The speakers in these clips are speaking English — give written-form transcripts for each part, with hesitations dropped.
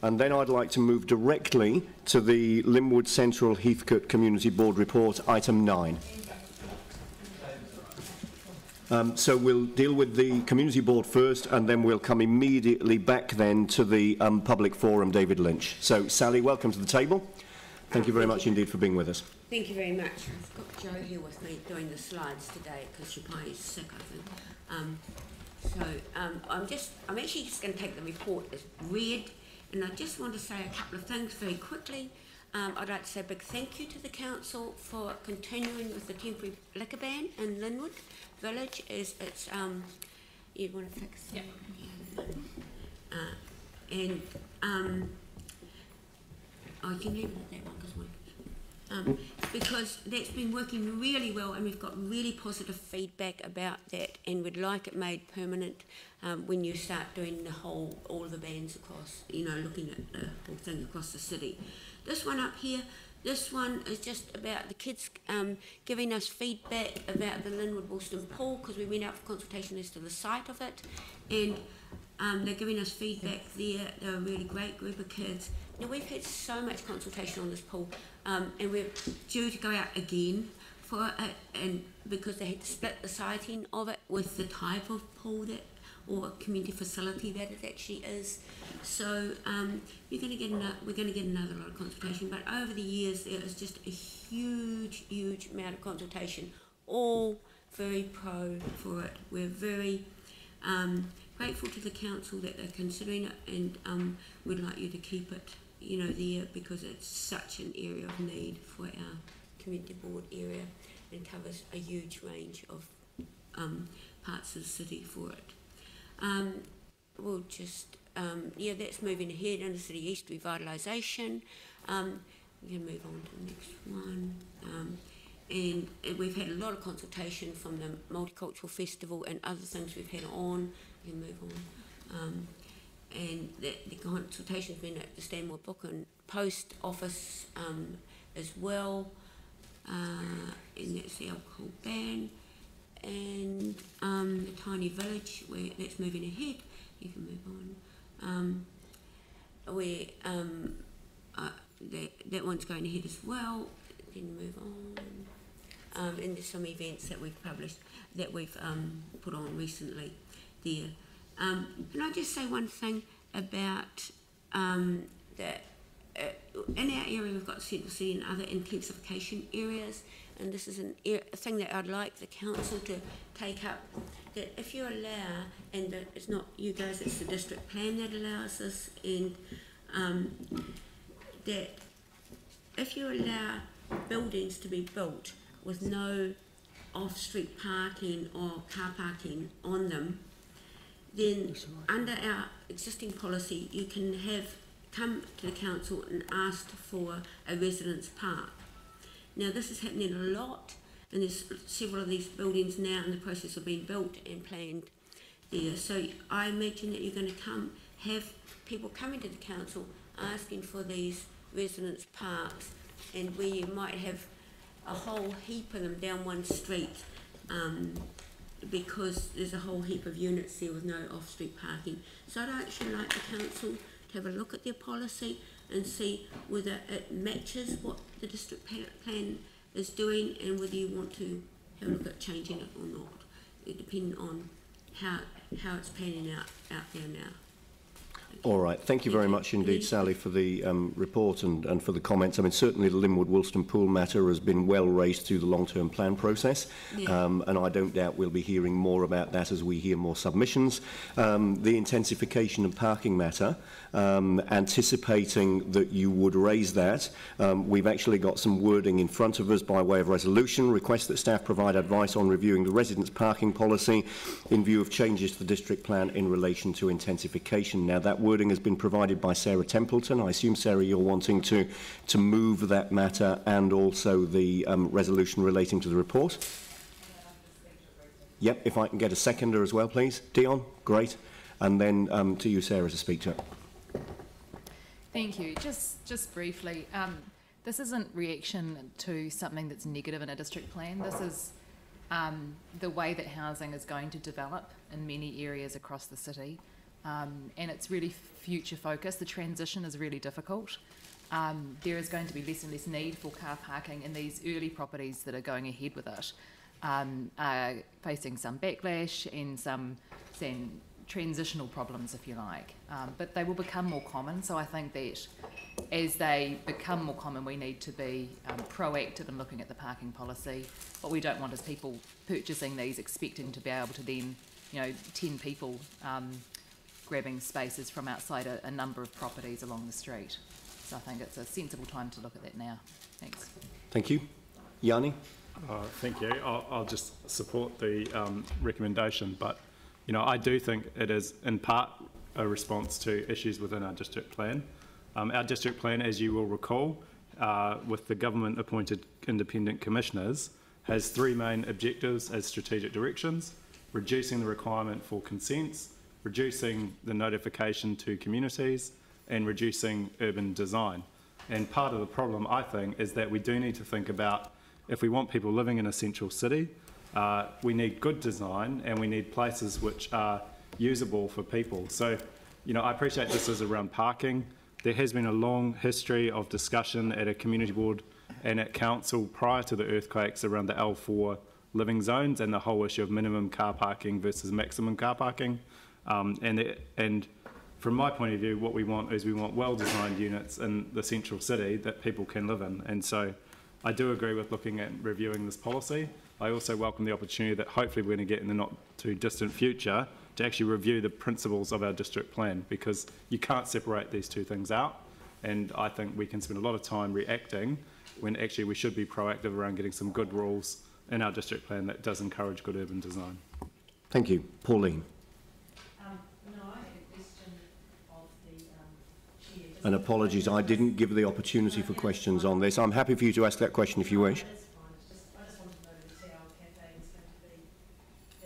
and then I'd like to move directly to the Linwood-Central-Heathcote Community Board Report, item 9. So we'll deal with the Community Board first, and then we'll come immediately back then to the Public Forum, David Lynch. So, Sally, welcome to the table. Thank you very much indeed for being with us. Thank you very much. I've got Jo here with me doing the slides today because she probably is sick, I think. I'm actually just going to take the report as read, and I just want to say a couple of things very quickly. I'd like to say a big thank you to the council for continuing with the temporary liquor ban in Linwood Village. As it's you want to fix? Yeah. I can leave it at that one because that's been working really well, and we've got really positive feedback about that, and we'd like it made permanent when you start doing all the bans across, looking at the whole thing across the city. This one up here, this one is just about the kids giving us feedback about the Linwood-Woolston pool, because we went out for consultation as to the site of it, and they're giving us feedback there. They're a really great group of kids. Now, we've had so much consultation on this pool, and we're due to go out again for it, and because they had to split the siting of it with the type of pool or community facility that it actually is. So we're going to get another lot of consultation, but over the years there is just a huge amount of consultation, all very pro for it. We're very grateful to the council that they're considering it, and we'd like you to keep it there, because it's such an area of need for our community board area, and covers a huge range of parts of the city for it. We'll just, that's moving ahead. Inner City East revitalisation. We're going to move on to the next one. And we've had a lot of consultation from the Multicultural Festival and other things we've had on. We can move on. And the consultation's been at the Stanmore Book and Post Office as well. And that's the alcohol ban. And the tiny village, where that's moving ahead. You can move on. That one's going ahead as well. Then move on. And there's some events that we've published, that we've put on recently there. Can I just say one thing about that? In our area, we've got Central City and other intensification areas, and this is a thing that I'd like the council to take up, that if you allow, and it's not you guys, it's the district plan that allows this, and that if you allow buildings to be built with no off-street parking or car parking on them, then under our existing policy you can come to the council and ask for a residence park. Now, this is happening a lot, and there's several of these buildings now in the process of being built and planned there. So I imagine that you're going to have people coming to the council asking for these residence parks, and where you might have a whole heap of them down one street, because there's a whole heap of units there with no off-street parking. So I'd actually like the council to have a look at their policy and see whether it matches what the district plan is doing, and whether you want to have a look at changing it or not. It depends on how it's panning out there now. All right, thank you very much indeed, Sally, for the report and for the comments. I mean, certainly the Linwood-Woolston pool matter has been well raised through the long-term plan process, and I don't doubt we'll be hearing more about that as we hear more submissions. The intensification and parking matter, anticipating that you would raise that, we've actually got some wording in front of us by way of resolution. Request that staff provide advice on reviewing the residence parking policy in view of changes to the district plan in relation to intensification. Now, that wording has been provided by Sarah Templeton. I assume, Sarah, you're wanting to move that matter and also the resolution relating to the report? Yep, if I can get a seconder as well, please. Dion, great. And then to you, Sarah, to speak to it. Thank you. Just briefly, this isn't reaction to something that's negative in a district plan. This is the way that housing is going to develop in many areas across the city. and it's really future focused. The transition is really difficult. There is going to be less and less need for car parking, and these early properties that are going ahead with it are facing some backlash and some transitional problems, if you like. But they will become more common, so I think that as they become more common, we need to be proactive in looking at the parking policy. What we don't want is people purchasing these expecting to be able to then, 10 people grabbing spaces from outside a number of properties along the street. So I think it's a sensible time to look at that now. Thanks. Thank you. Yanni? Thank you. I'll just support the recommendation, but I do think it is in part a response to issues within our district plan. Our district plan, as you will recall, with the government appointed independent commissioners, has 3 main objectives as strategic directions: reducing the requirement for consents, reducing the notification to communities, and reducing urban design. And part of the problem, I think, is that we do need to think about, if we want people living in a central city, we need good design and we need places which are usable for people. So, I appreciate this is around parking. There has been a long history of discussion at a community board and at council prior to the earthquakes around the L4 living zones and the whole issue of minimum car parking versus maximum car parking. And from my point of view, what we want is well-designed units in the central city that people can live in. And so I do agree with looking at reviewing this policy. I also welcome the opportunity that hopefully we're going to get in the not too distant future to actually review the principles of our district plan, because you can't separate these two things out. And I think we can spend a lot of time reacting when actually we should be proactive around getting some good rules in our district plan that does encourage good urban design. Thank you. Pauline. And apologies, I didn't give the opportunity for questions on this. I'm happy for you to ask that question if you wish. I just wanted to know the Te Ao Cafe was going to be.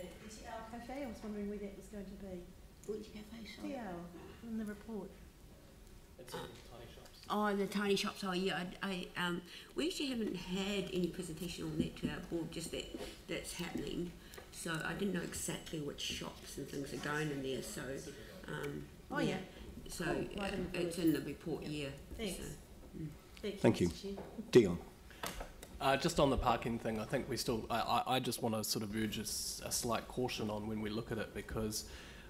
The Te Ao Cafe, I was wondering where that was going to be. Which cafe? Sorry? Te Ao, in the report. It's in the tiny shops. Oh, the tiny shops. Oh, yeah. We actually haven't had any presentation on that to our board, just that's happening. So I didn't know exactly which shops and things are going in there. So, Oh, yeah. So it's in the report, yeah. Thanks. So, Thank you. Dion. Just on the parking thing, I think we still, I just want to sort of urge a slight caution on when we look at it, because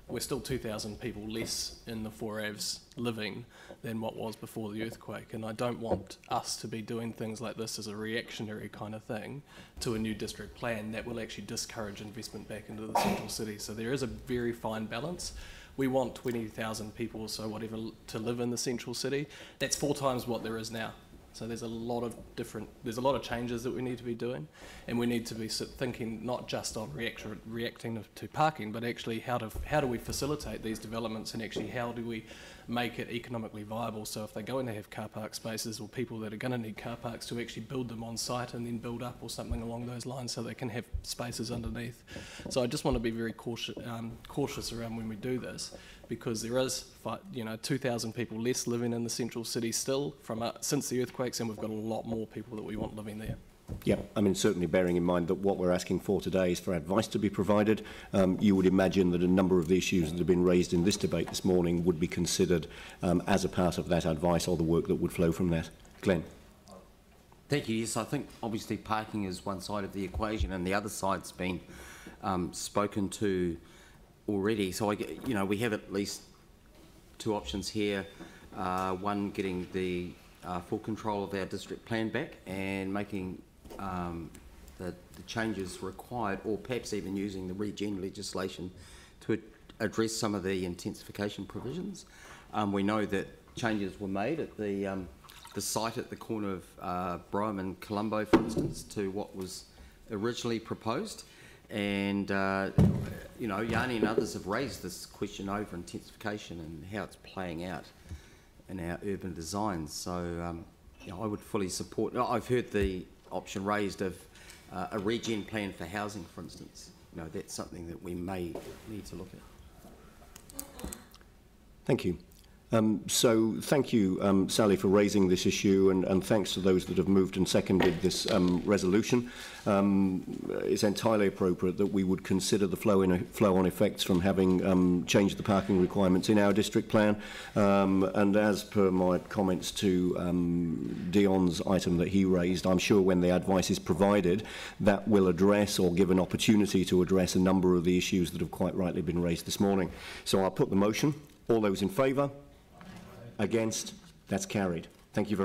we're still 2,000 people less in the 4AVs living than what was before the earthquake, and I don't want us to be doing things like this as a reactionary kind of thing to a new district plan that will actually discourage investment back into the central city. So there is a very fine balance. We want 20,000 people or so, whatever, to live in the central city. That's 4 times what there is now. So there's a lot of changes that we need to be doing, and we need to be thinking not just on reacting to parking, but actually how do we facilitate these developments, and actually how do we make it economically viable, so if they're going to have car park spaces, or people that are going to need car parks, to actually build them on site and then build up or something along those lines so they can have spaces underneath. So I just want to be very cautious around when we do this, because there is 2,000 people less living in the central city still since the earthquakes, and we've got a lot more people that we want living there. Yeah, I mean, certainly bearing in mind that what we're asking for today is for advice to be provided, you would imagine that a number of the issues that have been raised in this debate this morning would be considered as a part of that advice or the work that would flow from that. Glenn. Thank you. Yes, I think obviously parking is one side of the equation, and the other side's been spoken to already. So we have at least 2 options here. One, getting the full control of our district plan back and making the changes required, or perhaps even using the regen legislation to address some of the intensification provisions. We know that changes were made at the site at the corner of Brougham and Colombo, for instance, to what was originally proposed. And Yanni and others have raised this question over intensification and how it's playing out in our urban designs. So I would fully support. I've heard the option raised of a regen plan for housing, for instance. That's something that we may need to look at. Thank you. So thank you, Sally, for raising this issue, and thanks to those that have moved and seconded this resolution. It's entirely appropriate that we would consider the flow-on effects from having changed the parking requirements in our district plan. And as per my comments to Dion's item that he raised, I'm sure when the advice is provided, that will address or give an opportunity to address a number of the issues that have quite rightly been raised this morning. So I'll put the motion. All those in favour? Against? That's carried. Thank you very much.